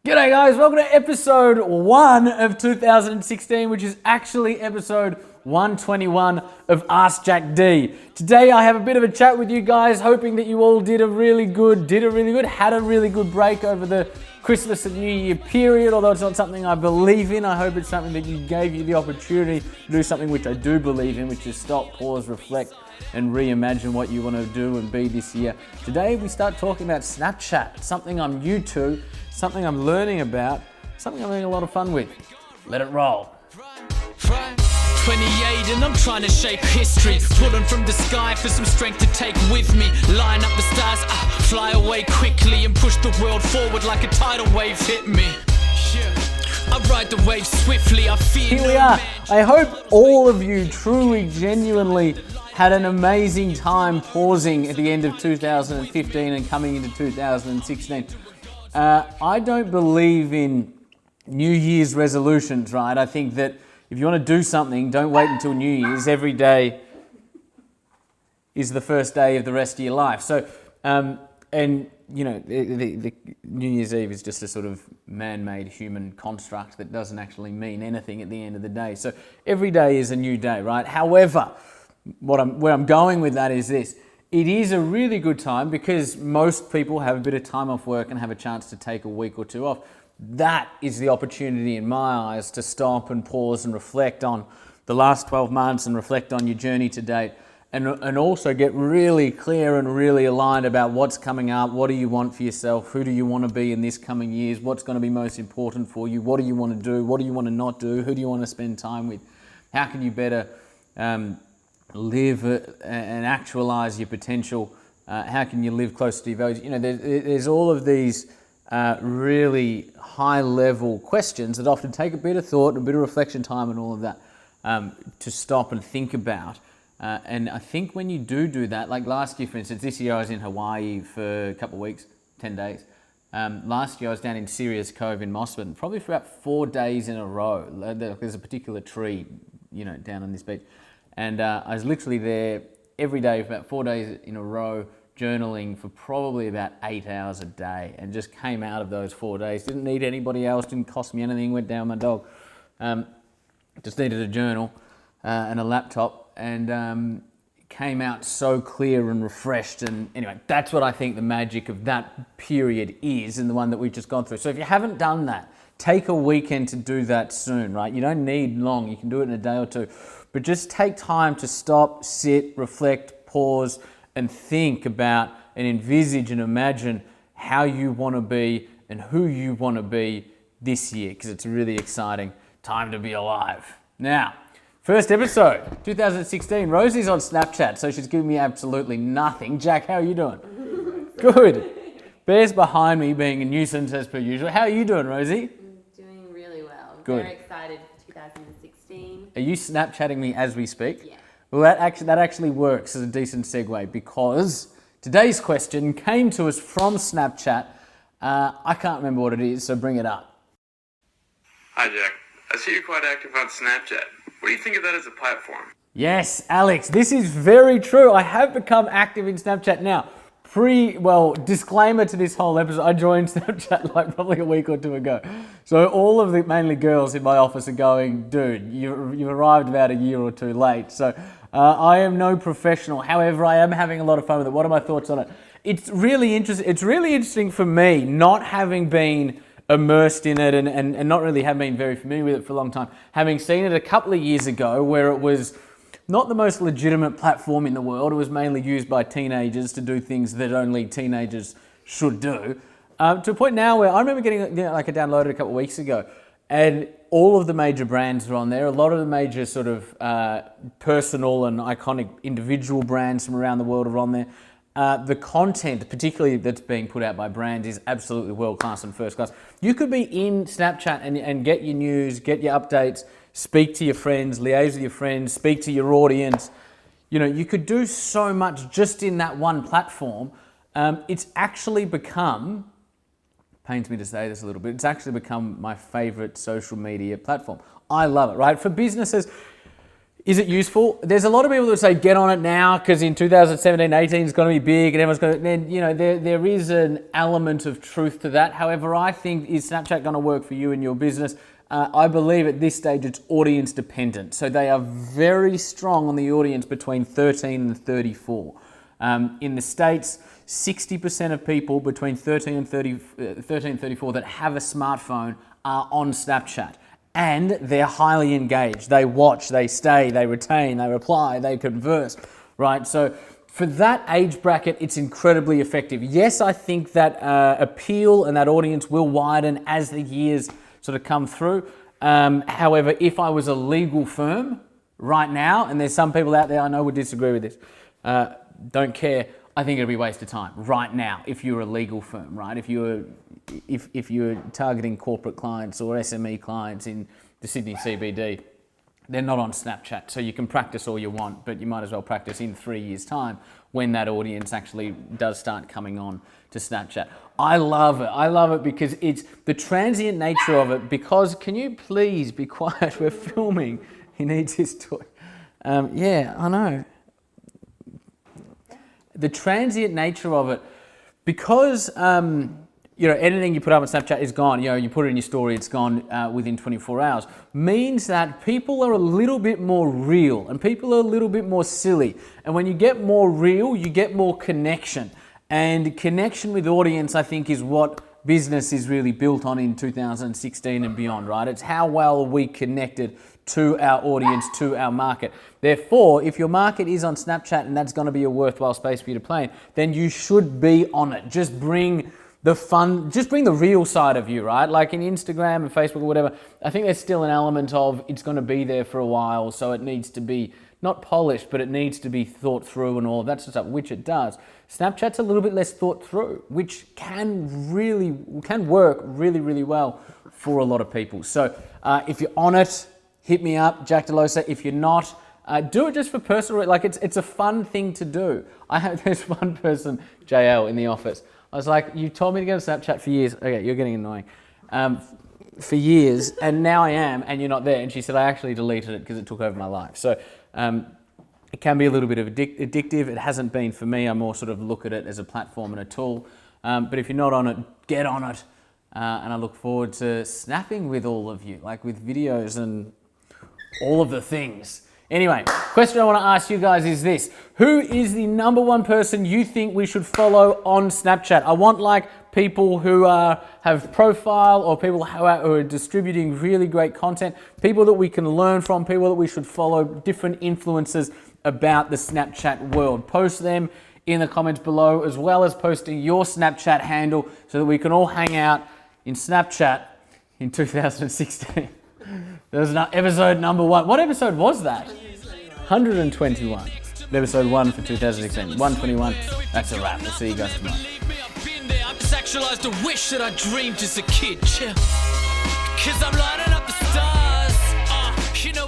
G'day guys, welcome to episode 1 of 2016, which is actually episode 121 of Ask Jack D. Today I have a bit of a chat with you guys, hoping that you all had a really good break over the Christmas and New Year period, although it's not something I believe in. I hope it's something that you gave you the opportunity to do something which I do believe in, which is stop, pause, reflect, and reimagine what you want to do and be this year. Today we start talking about Snapchat, something I'm new to, something I'm learning about, something I'm having a lot of fun with. Let it roll. 28 and I'm trying to shape history, pulling from the sky for some strength to take with me. Line up the stars, fly away quickly and push the world forward like a tidal wave hit me. I ride the wave swiftly, I fear Here we are. I hope all of you truly, genuinely had an amazing time pausing at the end of 2015 and coming into 2016. I don't believe in New Year's resolutions, right? I think that if you want to do something, don't wait until New Year's. Every day is the first day of the rest of your life. So, and you know, the New Year's Eve is just a sort of man-made human construct that doesn't actually mean anything at the end of the day. So every day is a new day, right? However, where I'm going with that is this. It is a really good time because most people have a bit of time off work and have a chance to take a week or two off. That is the opportunity in my eyes to stop and pause and reflect on the last 12 months and reflect on your journey to date and also get really clear and really aligned about what's coming up, what do you want for yourself, who do you want to be in this coming years, what's going to be most important for you, what do you want to do, what do you want to not do, who do you want to spend time with, how can you better live and actualize your potential, how can you live close to your values. You know, there's all of these really high level questions that often take a bit of thought, a bit of reflection time and all of that to stop and think about. And I think when you do that, like last year, for instance, this year I was in Hawaii for a couple of weeks, 10 days. Last year I was down in Sirius Cove in Mossman, probably for about 4 days in a row. There's a particular tree, you know, down on this beach. And I was literally there every day for about 4 days in a row, journaling for probably about 8 hours a day, and just came out of those 4 days. Didn't need anybody else, didn't cost me anything, went down my dog. Just needed a journal and a laptop, and came out so clear and refreshed. And anyway, that's what I think the magic of that period is, and the one that we've just gone through. So if you haven't done that, take a weekend to do that soon, right? You don't need long, you can do it in a day or two. But just take time to stop, sit, reflect, pause, and think about and envisage and imagine how you want to be and who you want to be this year, because it's a really exciting time to be alive. Now, first episode, 2016. Rosie's on Snapchat, so she's giving me absolutely nothing. Jack, how are you doing? Good. Bear's behind me being a nuisance as per usual. How are you doing, Rosie? Doing really well. Good. Very excited for 2016. Are you Snapchatting me as we speak? Yeah. Well, that actually works as a decent segue, because today's question came to us from Snapchat. I can't remember what it is, so bring it up. Hi Jack, I see you're quite active on Snapchat. What do you think of that as a platform? Yes, Alex, this is very true. I have become active in Snapchat now. Disclaimer to this whole episode, I joined Snapchat like probably a week or two ago. So all of the mainly girls in my office are going, dude, you arrived about a year or two late. So I am no professional. However, I am having a lot of fun with it. What are my thoughts on it? It's really interesting. It's really interesting for me, not having been immersed in it and not really have been very familiar with it for a long time. Having seen it a couple of years ago where it was not the most legitimate platform in the world. It was mainly used by teenagers to do things that only teenagers should do. To a point now where I remember getting I downloaded a couple of weeks ago, and all of the major brands are on there. A lot of the major sort of personal and iconic individual brands from around the world are on there. The content, particularly that's being put out by brands, is absolutely world class and first class. You could be in Snapchat and get your news, get your updates, speak to your friends, liaise with your friends, speak to your audience. You know, you could do so much just in that one platform. It's actually become, pains me to say this a little bit, it's actually become my favorite social media platform. I love it, right? For businesses, Is it useful? There's a lot of people that say get on it now because in 2017, 18 it's going to be big and everyone's going to. Then there is an element of truth to that. However, I think is Snapchat going to work for you and your business? I believe at this stage it's audience dependent. So they are very strong on the audience between 13 and 34. In the States, 60% of people between 13 and 34 that have a smartphone are on Snapchat. And they're highly engaged. They watch, they stay, they retain, they reply, they converse, right? So for that age bracket, it's incredibly effective. Yes, I think that appeal and that audience will widen as the years sort of come through. However, if I was a legal firm right now, and there's some people out there I know would disagree with this, don't care, I think it'd be a waste of time right now if you're a legal firm, right? If you're targeting corporate clients or SME clients in the Sydney CBD, they're not on Snapchat. So you can practice all you want, but you might as well practice in 3 years' time when that audience actually does start coming on to Snapchat. I love it. I love it because it's the transient nature of it. Because, can you please be quiet? We're filming. He needs his toy. Yeah, I know. The transient nature of it, because anything you put up on Snapchat is gone. You put it in your story, it's gone within 24 hours. Means that people are a little bit more real and people are a little bit more silly. And when you get more real, you get more connection. And connection with audience, I think, is what business is really built on in 2016 and beyond, right? It's how well are we connected to our audience, to our market. Therefore, if your market is on Snapchat and that's going to be a worthwhile space for you to play in, then you should be on it. Just bring the fun, just bring the real side of you, right? Like in Instagram and Facebook or whatever, I think there's still an element of it's going to be there for a while, so it needs to be not polished, but it needs to be thought through and all of that sort of stuff, which it does. Snapchat's a little bit less thought through, which can work really, really well for a lot of people. So if you're on it, hit me up, Jack Delosa. If you're not, do it just for personal, like it's a fun thing to do. I have this one person, JL, in the office. I was like, you told me to go to Snapchat for years. Okay, you're getting annoying. For years, and now I am, and you're not there. And she said, I actually deleted it because it took over my life. So it can be a little bit of addictive. It hasn't been for me. I more sort of look at it as a platform and a tool. But if you're not on it, get on it. And I look forward to snapping with all of you, like with videos and all of the things. Anyway, question I want to ask you guys is this. Who is the number one person you think we should follow on Snapchat? I want like people who have profile or people who are distributing really great content, people that we can learn from, people that we should follow, different influencers about the Snapchat world. Post them in the comments below, as well as posting your Snapchat handle so that we can all hang out in Snapchat in 2016. There was episode number 1. What episode was that? 121. Episode 1 for 2016. 121. That's a wrap. We'll see you guys tomorrow. I've just actualized a wish that I dreamed as a kid. Cause I'm lighting up the stars. You know